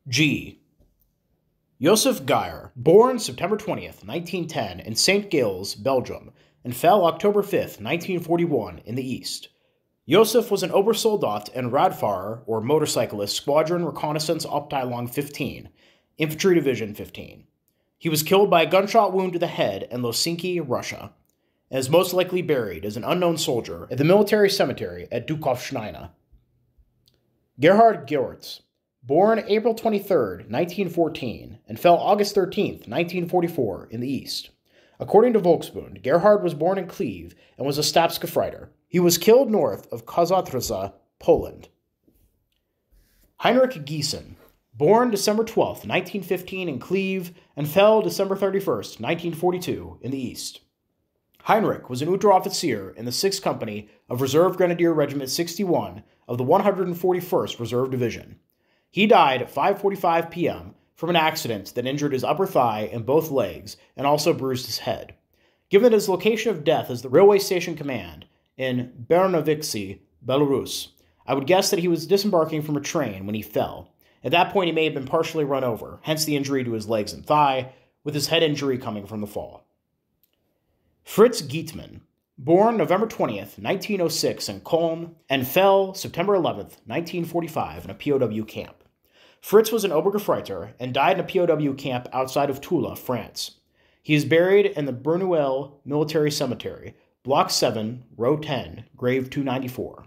G. Joseph Geyer, born September 20th, 1910 in St. Gilles, Belgium, and fell October 5th, 1941 in the East. Joseph was an Obersoldat and Radfahrer, or motorcyclist, Squadron Reconnaissance Abteilung 15, Infantry Division 15. He was killed by a gunshot wound to the head in Helsinki, Russia, and is most likely buried as an unknown soldier at the military cemetery at Dukovschnina. Gerhard Geortz, born April 23, 1914, and fell August 13, 1944, in the East. According to Volksbund, Gerhard was born in Kiev and was a Stabsgefreiter. He was killed north of Kozatrica, Poland. Heinrich Giesen, born December 12, 1915, in Kiev, and fell December 31, 1942, in the East. Heinrich was an Unteroffizier in the 6th Company of Reserve Grenadier Regiment 61 of the 141st Reserve Division. He died at 5:45 p.m. from an accident that injured his upper thigh and both legs and also bruised his head. Given that his location of death is the railway station command in Bernovici, Belarus, I would guess that he was disembarking from a train when he fell. At that point, he may have been partially run over, hence the injury to his legs and thigh, with his head injury coming from the fall. Fritz Gietmann, born November 20th, 1906 in Köln, and fell September 11th, 1945 in a POW camp. Fritz was an Obergefreiter and died in a POW camp outside of Toula, France. He is buried in the Bruneval Military Cemetery, Block 7, Row 10, Grave 294.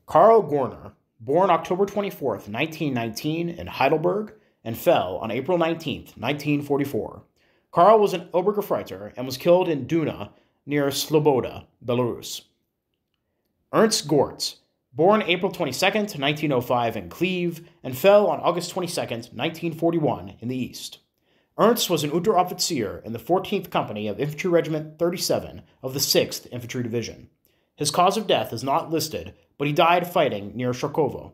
Karl Gorner, born October 24th, 1919 in Heidelberg, and fell on April 19th, 1944. Karl was an Obergefreiter and was killed in Duna, near Sloboda, Belarus. Ernst Gortz, born April 22, 1905 in Kiev, and fell on August 22, 1941 in the East. Ernst was an Unteroffizier in the 14th Company of Infantry Regiment 37 of the 6th Infantry Division. His cause of death is not listed, but he died fighting near Sharkovo.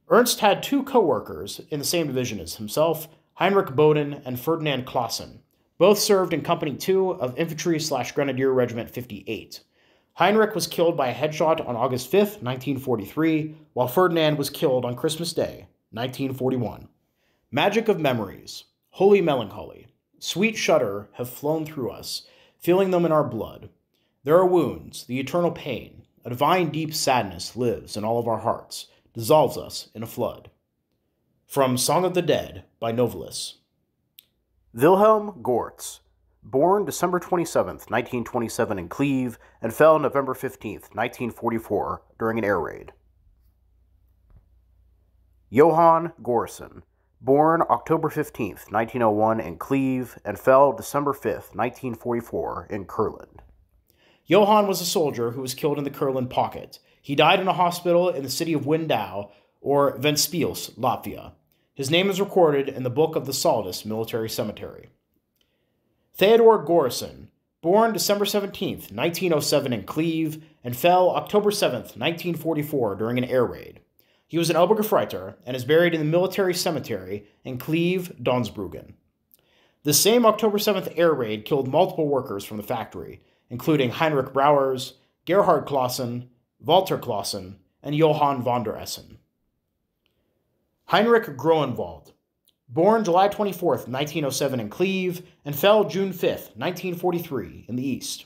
Ernst had two co-workers in the same division as himself, Heinrich Boden and Ferdinand Clausen. Both served in Company 2 of Infantry/Grenadier Regiment 58. Heinrich was killed by a headshot on August 5, 1943, while Ferdinand was killed on Christmas Day, 1941. Magic of memories, holy melancholy, sweet shudder have flown through us, feeling them in our blood. There are wounds, the eternal pain, a divine deep sadness lives in all of our hearts, dissolves us in a flood. From Song of the Dead by Novalis. Wilhelm Gortz, born December 27, 1927 in Kiev, and fell November 15, 1944, during an air raid. Johann Gorsen, born October 15, 1901 in Kiev, and fell December 5, 1944, in Kurland. Johann was a soldier who was killed in the Kurland pocket. He died in a hospital in the city of Windau, or Ventspils, Latvia. His name is recorded in the Book of the Saldus Military Cemetery. Theodor Gorsen, born December 17, 1907 in Kiev, and fell October 7, 1944 during an air raid. He was an Obergefreiter and is buried in the military cemetery in Kiev-Donsbruggen. The same October 7th air raid killed multiple workers from the factory, including Heinrich Brauers, Gerhard Clausen, Walter Clausen, and Johann von der Essen. Heinrich Groenwald, born July 24, 1907 in Kiev, and fell June 5, 1943 in the East.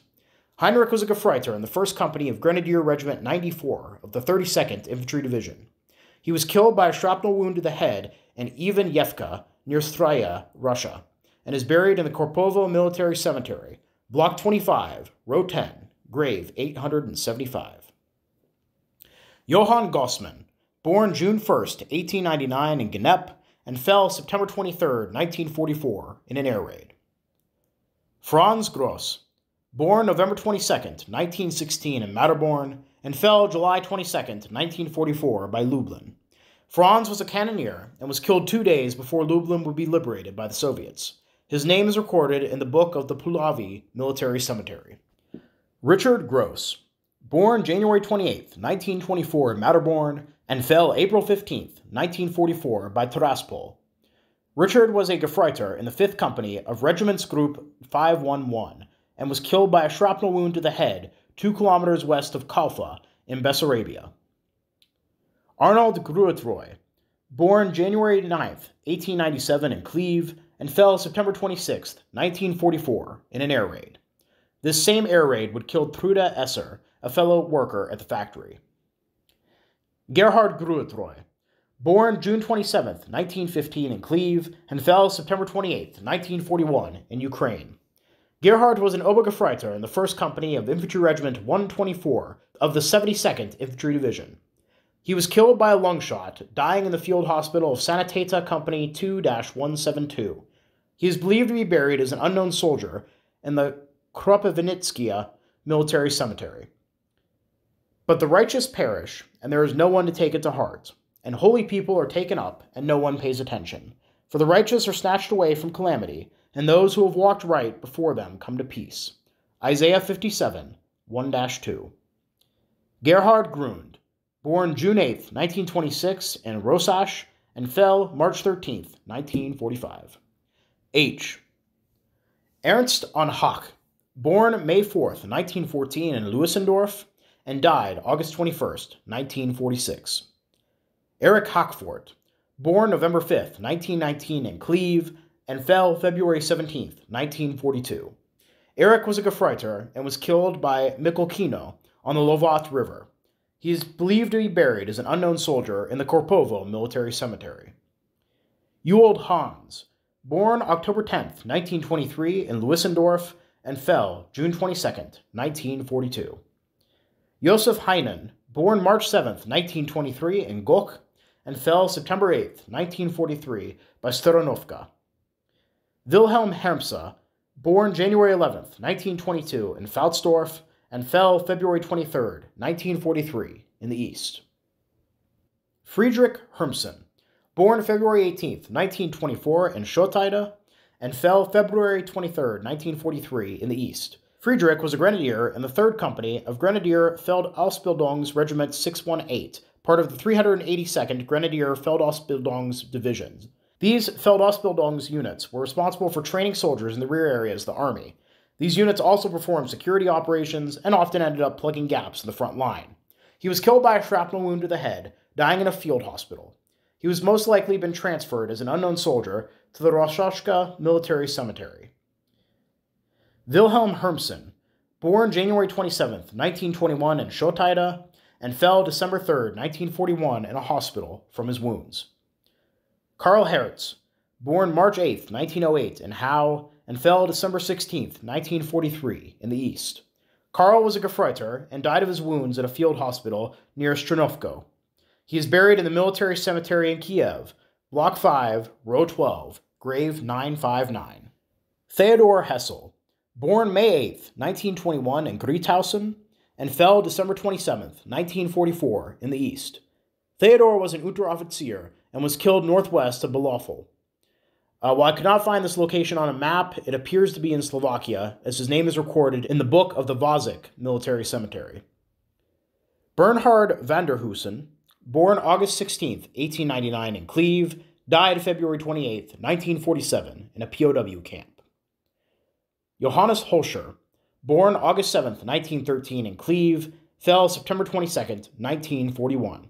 Heinrich was a Gefreiter in the 1st Company of Grenadier Regiment 94 of the 32nd Infantry Division. He was killed by a shrapnel wound to the head in Ivanivka, near Strya, Russia, and is buried in the Korpovo Military Cemetery, Block 25, Row 10, Grave 875. Johann Gossmann, born June 1, 1899 in Gnep, and fell September 23, 1944, in an air raid. Franz Gross, born November 22, 1916 in Matterborn, and fell July 22, 1944, by Lublin. Franz was a cannoneer and was killed 2 days before Lublin would be liberated by the Soviets. His name is recorded in the Book of the Puławy Military Cemetery. Richard Gross, born January 28, 1924 in Matterborn, and fell April 15, 1944, by Tiraspol. Richard was a Gefreiter in the 5th Company of Regiments Group 511 and was killed by a shrapnel wound to the head 2 kilometers west of Kalfa in Bessarabia. Arnold Gruetroy, Born January 9th, 1897 in Cleve, and fell September 26th, 1944, in an air raid. This same air raid would kill Trude Esser, a fellow worker at the factory. Gerhard Gruetroy, born June 27, 1915 in Cleve, and fell September 28, 1941 in Ukraine. Gerhard was an Obergefreiter in the 1st Company of Infantry Regiment 124 of the 72nd Infantry Division. He was killed by a lung shot, dying in the field hospital of Sanitata Company 2-172. He is believed to be buried as an unknown soldier in the Kropyvnytskaya military cemetery. But the righteous perish, and there is no one to take it to heart, and holy people are taken up, and no one pays attention. For the righteous are snatched away from calamity, and those who have walked right before them come to peace. Isaiah 57, 1-2. Gerhard Grund, born June 8, 1926 in Rosach, and fell March 13, 1945. H. Ernst von Hach, born May 4, 1914 in Luisendorf, and died August 21, 1946. Erich Hackfort, born November 5, 1919 in Cleve, and fell February 17, 1942. Erich was a Gefreiter and was killed by Mikulkino on the Lovat River. He is believed to be buried as an unknown soldier in the Korpovo military cemetery. Ewald Hans, born October 10, 1923 in Luisendorf, and fell June 22, 1942. Josef Heinen, born March 7, 1923 in Gok, and fell September 8, 1943 by Storonovka. Wilhelm Hermse, born January 11, 1922 in Fautsdorf, and fell February 23, 1943 in the East. Friedrich Hermsen, born February 18, 1924 in Schottide, and fell February 23, 1943 in the East. Friedrich was a grenadier in the 3rd Company of Grenadier Feldausbildungsregiment 618, part of the 382nd Grenadier Feldausbildungs Divisions. These Feldausbildungs units were responsible for training soldiers in the rear areas of the army. These units also performed security operations and often ended up plugging gaps in the front line. He was killed by a shrapnel wound to the head, dying in a field hospital. He was most likely been transferred as an unknown soldier to the Roshashka military cemetery. Wilhelm Hermsen, born January 27, 1921 in Schottide, and fell December 3, 1941 in a hospital from his wounds. Karl Hertz, born March 8, 1908 in Hau, and fell December 16, 1943 in the East. Karl was a Gefreiter and died of his wounds at a field hospital near Strinovko. He is buried in the military cemetery in Kiev, Block 5, Row 12, Grave 959. Theodor Hessel, born May 8, 1921 in Grithausen, and fell December 27, 1944 in the East. Theodor was an Unteroffizier and was killed northwest of Belofel. While I could not find this location on a map, it appears to be in Slovakia, as his name is recorded in the book of the Vazek military cemetery. Bernhard Vanderhusen, born August 16, 1899 in Cleve, died February 28, 1947 in a POW camp. Johannes Holscher, born August 7, 1913 in Cleve, fell September 22, 1941.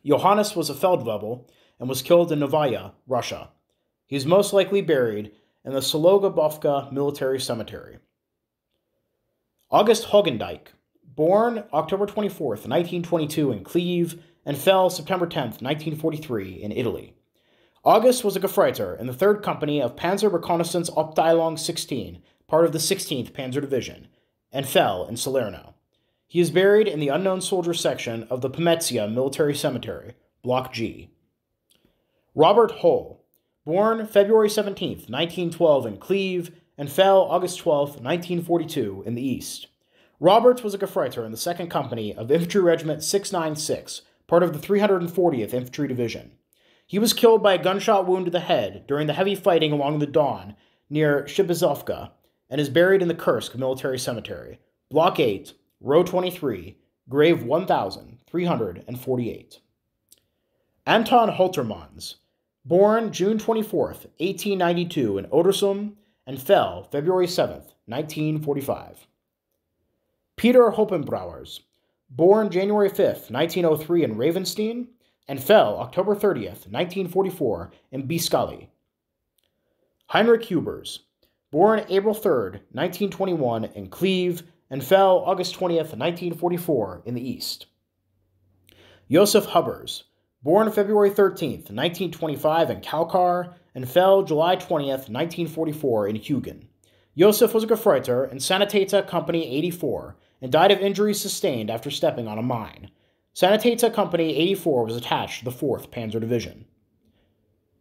Johannes was a Feldwebel and was killed in Novaya, Russia. He is most likely buried in the Sologabovka military cemetery. August Hogendijk, born October 24, 1922 in Cleve, and fell September 10, 1943 in Italy. August was a Gefreiter in the 3rd Company of Panzer Reconnaissance Abteilung 16, part of the 16th Panzer Division, and fell in Salerno. He is buried in the unknown soldier section of the Pomezia military cemetery, Block G. Robert Hull, born February 17, 1912 in Cleve, and fell August 12, 1942 in the East. Robert was a Gefreiter in the 2nd Company of Infantry Regiment 696, part of the 340th Infantry Division. He was killed by a gunshot wound to the head during the heavy fighting along the Don near Shibazovka, and is buried in the Kursk military cemetery, Block 8, Row 23, Grave 1348. Anton Holtermans, born June 24, 1892 in Odersum, and fell February 7, 1945. Peter Hoppenbrauers, born January 5, 1903 in Ravenstein, and fell October 30th, 1944, in Biscali. Heinrich Hubers, born April 3rd, 1921, in Cleve, and fell August 20th, 1944, in the East. Josef Hubbers, born February 13th, 1925, in Kalkar, and fell July 20th, 1944, in Hugin. Josef was a Gefreiter in Sanitäter Company 84 and died of injuries sustained after stepping on a mine. Sanitäter Company 84 was attached to the 4th Panzer Division.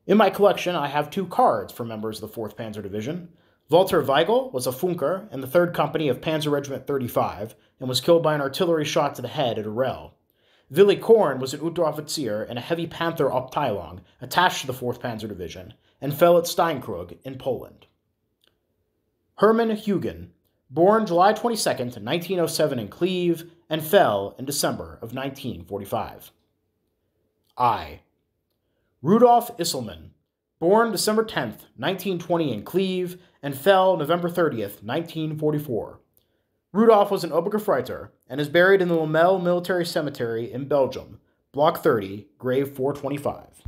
In my collection, I have 2 cards for members of the 4th Panzer Division. Walter Weigel was a Funker in the 3rd Company of Panzer Regiment 35 and was killed by an artillery shot to the head at Orel. Willi Korn was an Unteroffizier in a heavy Panther Abteilung attached to the 4th Panzer Division and fell at Steinkrug in Poland. Hermann Hugin, born July 22, 1907 in Cleve, and fell in December of 1945. I. Rudolf Isselmann, born December 10, 1920 in Cleve, and fell November 30, 1944. Rudolf was an Obergefreiter and is buried in the Lamel Military Cemetery in Belgium, Block 30, Grave 425.